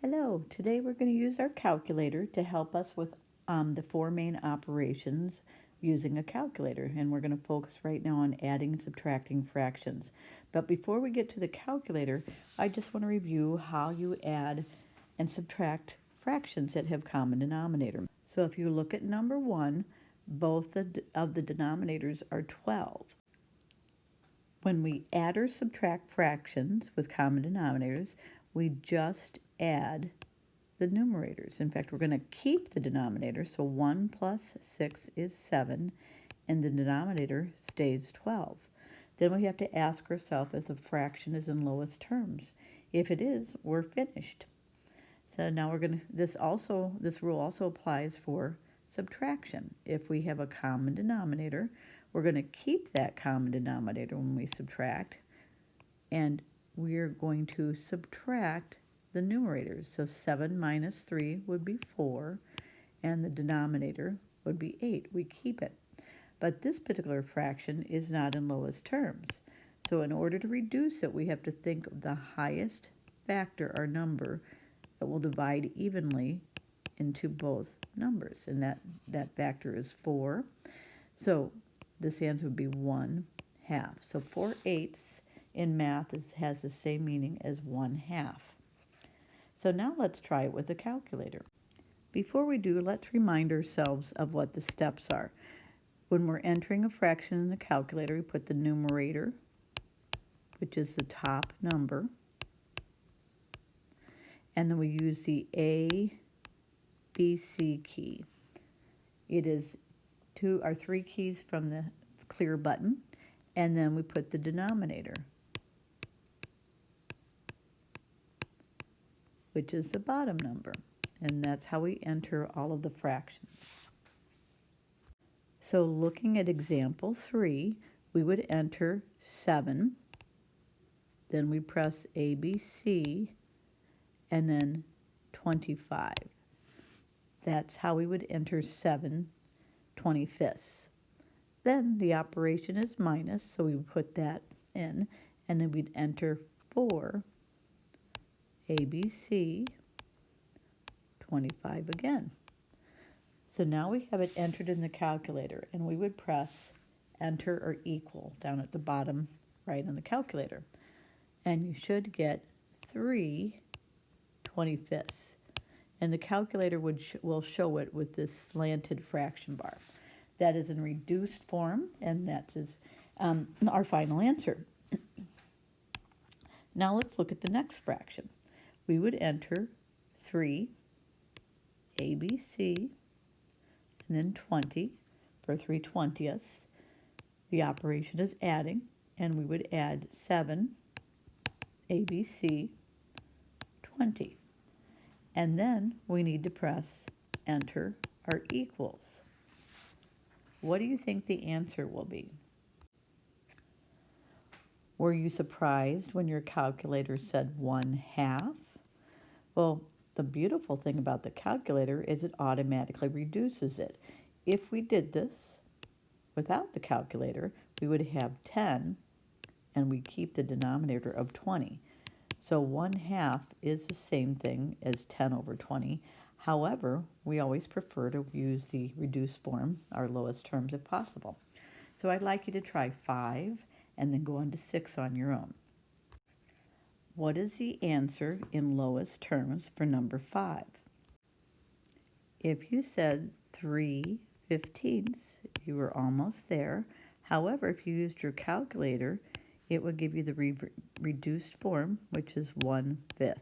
Hello, today we're going to use our calculator to help us with the four main operations using a calculator, and we're going to focus right now on adding and subtracting fractions. But before we get to the calculator, I just want to review how you add and subtract fractions that have common denominator. So if you look at number 1, both of the denominators are 12. When we add or subtract fractions with common denominators, we just add the numerators. In fact, we're going to keep the denominator, so 1 plus 6 is 7, and the denominator stays 12. Then we have to ask ourselves if the fraction is in lowest terms. If it is, we're finished. So now we're going to, this rule also applies for subtraction. If we have a common denominator, we're going to keep that common denominator when we subtract, and we're going to subtract the numerators. So 7 minus 3 would be 4, and the denominator would be 8. We keep it. But this particular fraction is not in lowest terms. So in order to reduce it, we have to think of the highest factor or number that will divide evenly into both numbers, and that factor is 4. So this answer would be 1/2. So 4/8 in math has the same meaning as 1/2. So now let's try it with a calculator. Before we do, let's remind ourselves of what the steps are. When we're entering a fraction in the calculator, we put the numerator, which is the top number, and then we use the A, B, C key. It is two or three keys from the clear button, and then we put the denominator, which is the bottom number, and that's how we enter all of the fractions. So looking at example 3, we would enter 7, then we press ABC, and then 25. That's how we would enter 7/25. Then the operation is minus, so we would put that in, and then we'd enter 4 ABC 25 again. So now we have it entered in the calculator, and we would press enter or equal down at the bottom right on the calculator. And you should get 3/25. And the calculator will show it with this slanted fraction bar. That is in reduced form, and that's our final answer. Now let's look at the next fraction. We would enter 3 ABC and then 20 for 3/20. The operation is adding, and we would add 7 ABC 20. And then we need to press enter or equals. What do you think the answer will be? Were you surprised when your calculator said 1/2? Well, the beautiful thing about the calculator is it automatically reduces it. If we did this without the calculator, we would have 10, and we keep the denominator of 20. So 1/2 is the same thing as 10/20. However, we always prefer to use the reduced form, our lowest terms if possible. So I'd like you to try 5 and then go on to 6 on your own. What is the answer in lowest terms for number 5? If you said 3/15, you were almost there. However, if you used your calculator, it would give you the reduced form, which is 1/5.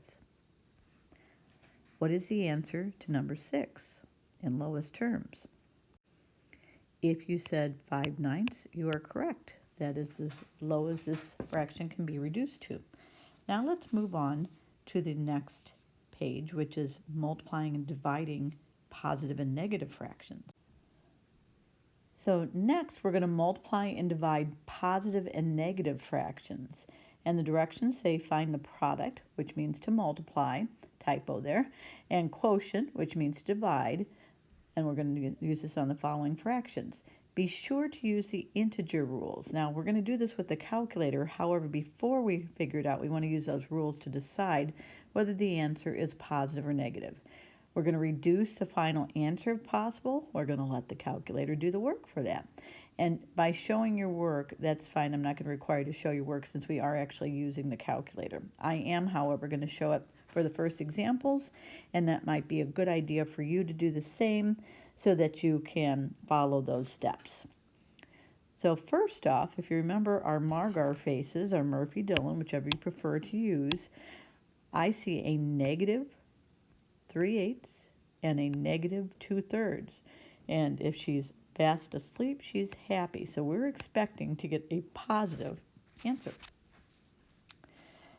What is the answer to number 6 in lowest terms? If you said 5/9, you are correct. That is as low as this fraction can be reduced to. Now let's move on to the next page, which is multiplying and dividing positive and negative fractions. So next, we're going to multiply and divide positive and negative fractions. And the directions say find the product, which means to multiply, typo there, and quotient, which means to divide. And we're going to use this on the following fractions. Be sure to use the integer rules. Now, we're going to do this with the calculator. However, before we figure it out, we want to use those rules to decide whether the answer is positive or negative. We're going to reduce the final answer if possible. We're going to let the calculator do the work for that. And by showing your work, that's fine. I'm not going to require you to show your work since we are actually using the calculator. I am, however, going to show it for the first examples, and that might be a good idea for you to do the same so that you can follow those steps. So first off, if you remember our Margar faces, our Murphy-Dillon, whichever you prefer to use, I see a negative 3/8 and a negative 2/3. And if she's fast asleep, she's happy. So we're expecting to get a positive answer.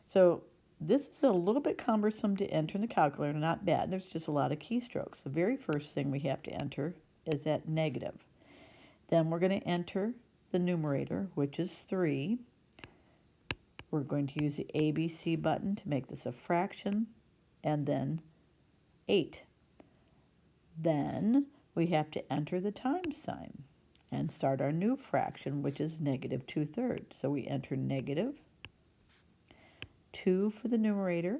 So this is a little bit cumbersome to enter in the calculator, not bad. There's just a lot of keystrokes. The very first thing we have to enter is that negative. Then we're going to enter the numerator, which is 3. We're going to use the ABC button to make this a fraction, and then 8. Then we have to enter the times sign and start our new fraction, which is negative 2/3. So we enter negative 2 for the numerator,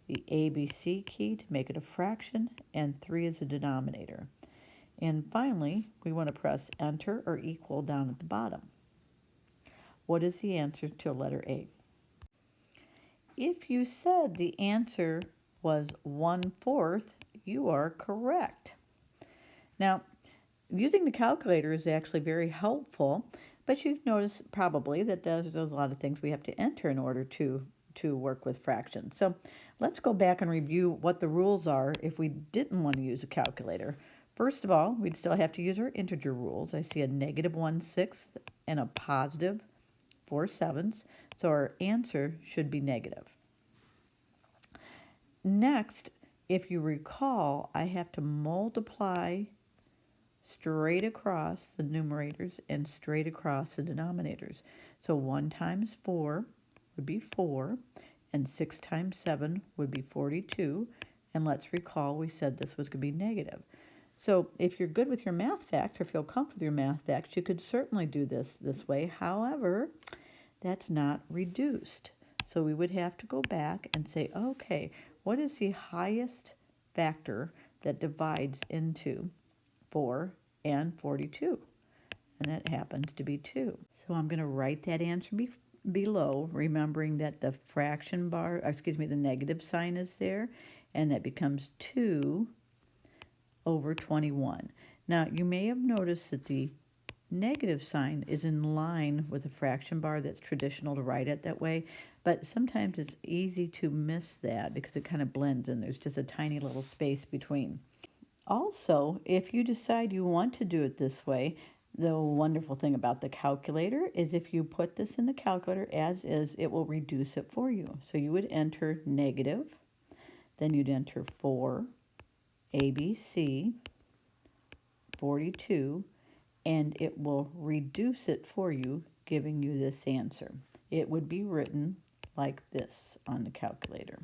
the ABC key to make it a fraction, and 3 is the denominator. And finally, we want to press enter or equal down at the bottom. What is the answer to letter A? If you said the answer was 1/4, you are correct. Now, using the calculator is actually very helpful, but you've noticed probably that there's a lot of things we have to enter in order to work with fractions. So let's go back and review what the rules are if we didn't want to use a calculator. First of all, we'd still have to use our integer rules. I see a negative 1/6 and a positive 4/7, so our answer should be negative. Next, if you recall, I have to multiply straight across the numerators and straight across the denominators. So 1 times 4 would be 4, and 6 times 7 would be 42. And let's recall we said this was going to be negative. So if you're good with your math facts or feel comfortable with your math facts, you could certainly do this way. However, that's not reduced. So we would have to go back and say, okay, what is the highest factor that divides into 4 and 42? And that happens to be 2. So I'm going to write that answer below, remembering that the fraction bar, the negative sign is there, and that becomes 2 over 21. Now, you may have noticed that the negative sign is in line with the fraction bar. That's traditional to write it that way, but sometimes it's easy to miss that because it kind of blends in. There's just a tiny little space between. Also, if you decide you want to do it this way, the wonderful thing about the calculator is if you put this in the calculator as is, it will reduce it for you. So you would enter negative, then you'd enter 4, ABC, 42, and it will reduce it for you, giving you this answer. It would be written like this on the calculator.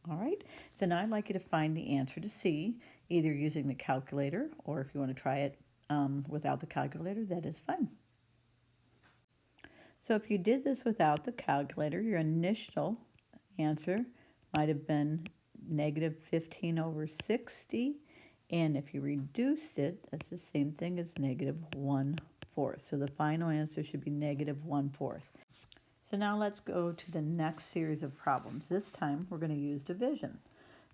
All right, so now I'd like you to find the answer to C, either using the calculator, or if you want to try it without the calculator, that is fine. So if you did this without the calculator, your initial answer might have been negative 15 over 60, and if you reduced it, that's the same thing as negative 1/4. So the final answer should be negative 1/4. So now let's go to the next series of problems. This time we're going to use division.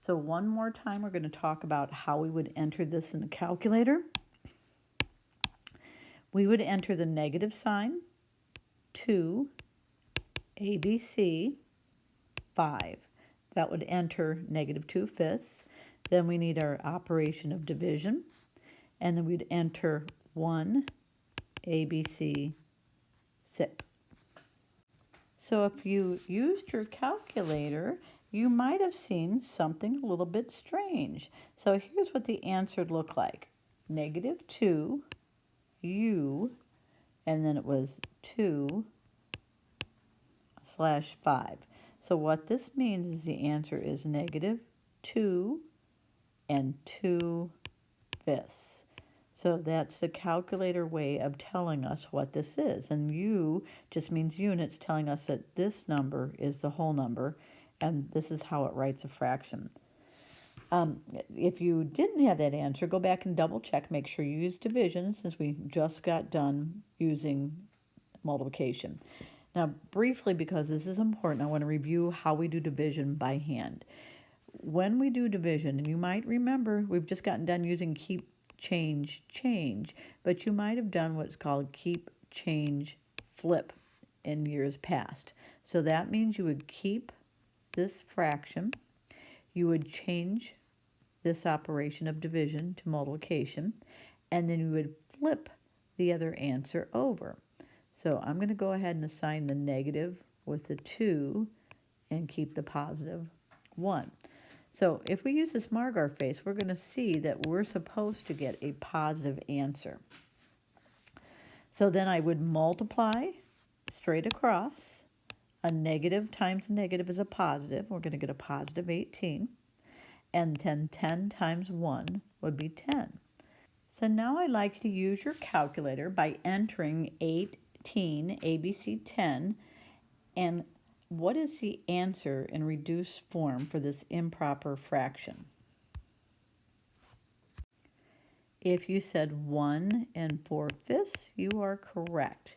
So one more time we're going to talk about how we would enter this in the calculator. We would enter the negative sign, 2, ABC, 5. That would enter negative 2/5. Then we need our operation of division, and then we'd enter 1, ABC, 6. So if you used your calculator, you might have seen something a little bit strange. So here's what the answer would look like. Negative 2, U, and then it was 2/5. So what this means is the answer is negative 2 and 2/5. So that's the calculator way of telling us what this is. And U just means units, telling us that this number is the whole number. and this is how it writes a fraction. If you didn't have that answer, go back and double check, make sure you use division since we just got done using multiplication. Now, briefly, because this is important, I want to review how we do division by hand. When we do division, and you might remember, we've just gotten done using keep, change, change, but you might have done what's called keep, change, flip in years past. So that means you would keep this fraction, you would change this operation of division to multiplication, and then you would flip the other answer over. So I'm going to go ahead and assign the negative with the 2 and keep the positive 1. So if we use this Margar face, we're going to see that we're supposed to get a positive answer. So then I would multiply straight across. A negative times a negative is a positive. We're going to get a positive 18. And then 10 times 1 would be 10. So now I'd like you to use your calculator by entering 18, ABC 10, and what is the answer in reduced form for this improper fraction? If you said 1 4/5, you are correct.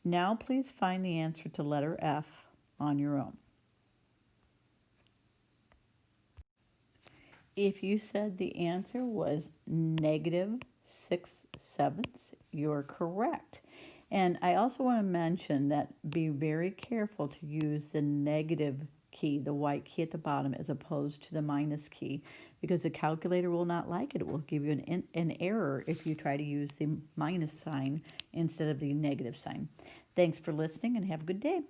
Now please find the answer to letter F on your own. If you said the answer was negative 6/7, you're correct. And I also want to mention that be very careful to use the negative key, the white key at the bottom, as opposed to the minus key, because the calculator will not like it. It will give you an error if you try to use the minus sign instead of the negative sign. Thanks for listening and have a good day.